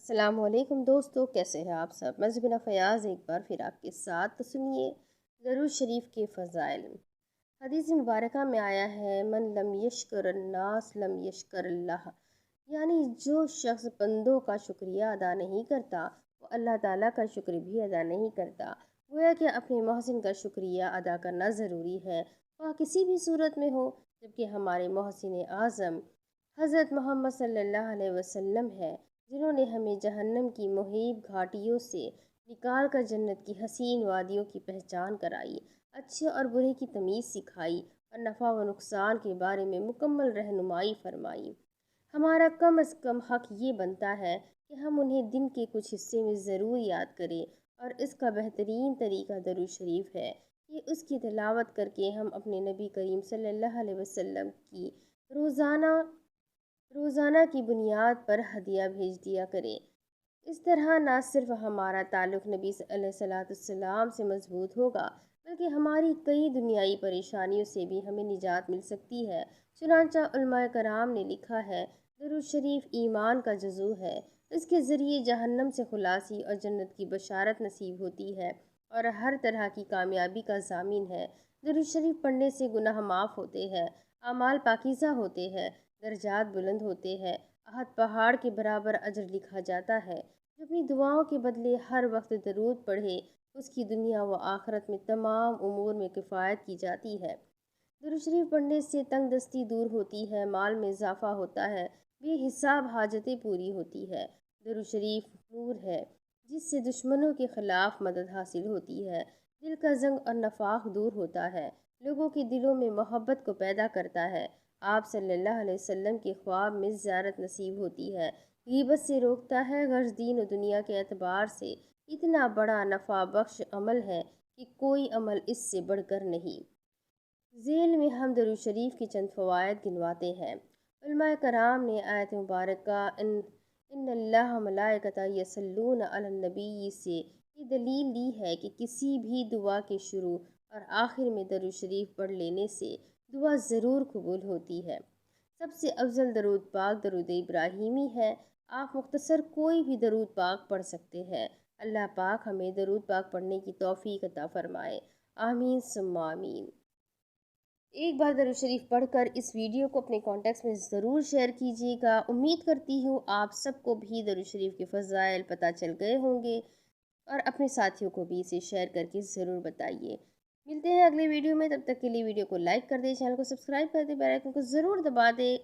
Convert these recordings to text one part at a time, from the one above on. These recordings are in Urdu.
السلام علیکم دوستو، کیسے ہیں آپ سب؟ میں زبینہ فیاض ایک بار پھر آپ کے ساتھ تو سنیے درود شریف کے فضائل۔ حدیث مبارکہ میں آیا ہے من لم یشکر الناس لم یشکر اللہ، یعنی جو شخص بندوں کا شکریہ ادا نہیں کرتا وہ اللہ تعالیٰ کا شکر بھی ادا نہیں کرتا۔ گویا کہ اپنے محسن کا شکریہ ادا کرنا ضروری ہے، وہ کسی بھی صورت میں ہو، جبکہ ہمارے محسن اعظم حضرت محمد صلی اللہ علیہ وسلم ہے، جنہوں نے ہمیں جہنم کی مہیب گھاٹیوں سے نکال کر جنت کی حسین وادیوں کی پہچان کرائی، اچھے اور برے کی تمیز سکھائی اور نفع و نقصان کے بارے میں مکمل رہنمائی فرمائی۔ ہمارا کم از کم حق یہ بنتا ہے کہ ہم انہیں دن کے کچھ حصے میں ضرور یاد کریں، اور اس کا بہترین طریقہ درود شریف ہے کہ اس کی تلاوت کر کے ہم اپنے نبی کریم صلی اللہ علیہ وسلم کی روزانہ کی بنیاد پر ہدیہ بھیج دیا کریں۔ اس طرح نہ صرف ہمارا تعلق نبی علیہ الصلوۃ والسلام سے مضبوط ہوگا، بلکہ ہماری کئی دنیائی پریشانیوں سے بھی ہمیں نجات مل سکتی ہے۔ چنانچہ علماء کرام نے لکھا ہے درود شریف ایمان کا جزو ہے، اس کے ذریعے جہنم سے خلاصی اور جنت کی بشارت نصیب ہوتی ہے اور ہر طرح کی کامیابی کا ضامن ہے۔ درود شریف پڑھنے سے گناہ معاف ہوتے ہیں، اعمال پاکیزہ ہوتے ہیں، درجات بلند ہوتے ہیں، احد پہاڑ کے برابر اجر لکھا جاتا ہے۔ جو اپنی دعاؤں کے بدلے ہر وقت درود پڑھے، اس کی دنیا و آخرت میں تمام امور میں کفایت کی جاتی ہے۔ درود شریف پڑھنے سے تنگ دستی دور ہوتی ہے، مال میں اضافہ ہوتا ہے، بے حساب حاجتیں پوری ہوتی ہے۔ درود شریف نور ہے جس سے دشمنوں کے خلاف مدد حاصل ہوتی ہے، دل کا زنگ اور نفاق دور ہوتا ہے، لوگوں کے دلوں میں محبت کو پیدا کرتا ہے، آپ صلی اللہ علیہ وسلم کے خواب میں زیارت نصیب ہوتی ہے، غیبت سے روکتا ہے، غرض دین و دنیا کے اعتبار سے اتنا بڑا نفع بخش عمل ہے کہ کوئی عمل اس سے بڑھ کر نہیں۔ ذیل میں ہم درود شریف کی چند فوائد گنواتے ہیں۔ علماء کرام نے آیت مبارکہ ان اللہ ملائکۃ یصلون علی النبی سے یہ دلیل لی ہے کہ کسی بھی دعا کے شروع اور آخر میں درود شریف پڑھ لینے سے دعا ضرور قبول ہوتی ہے۔ سب سے افضل درود پاک درود ابراہیمی ہے۔ آپ مختصر کوئی بھی درود پاک پڑھ سکتے ہیں۔ اللہ پاک ہمیں درود پاک پڑھنے کی توفیق عطا فرمائے، آمین ثم آمین۔ ایک بار درود شریف پڑھ کر اس ویڈیو کو اپنے کانٹیکٹس میں ضرور شیئر کیجیے گا۔ امید کرتی ہوں آپ سب کو بھی درود شریف کے فضائل پتہ چل گئے ہوں گے، اور اپنے ساتھیوں کو بھی اسے شیئر کر کے ضرور بتائیے۔ ملتے ہیں اگلے ویڈیو میں، تب تک کے لیے ویڈیو کو لائک کر دیں، چینل کو سبسکرائب کر دیں، بیل آئیکن کو ضرور دبا دیں،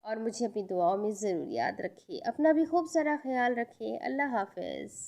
اور مجھے اپنی دعاؤں میں ضرور یاد رکھیے۔ اپنا بھی خوب سارا خیال رکھیں۔ اللہ حافظ۔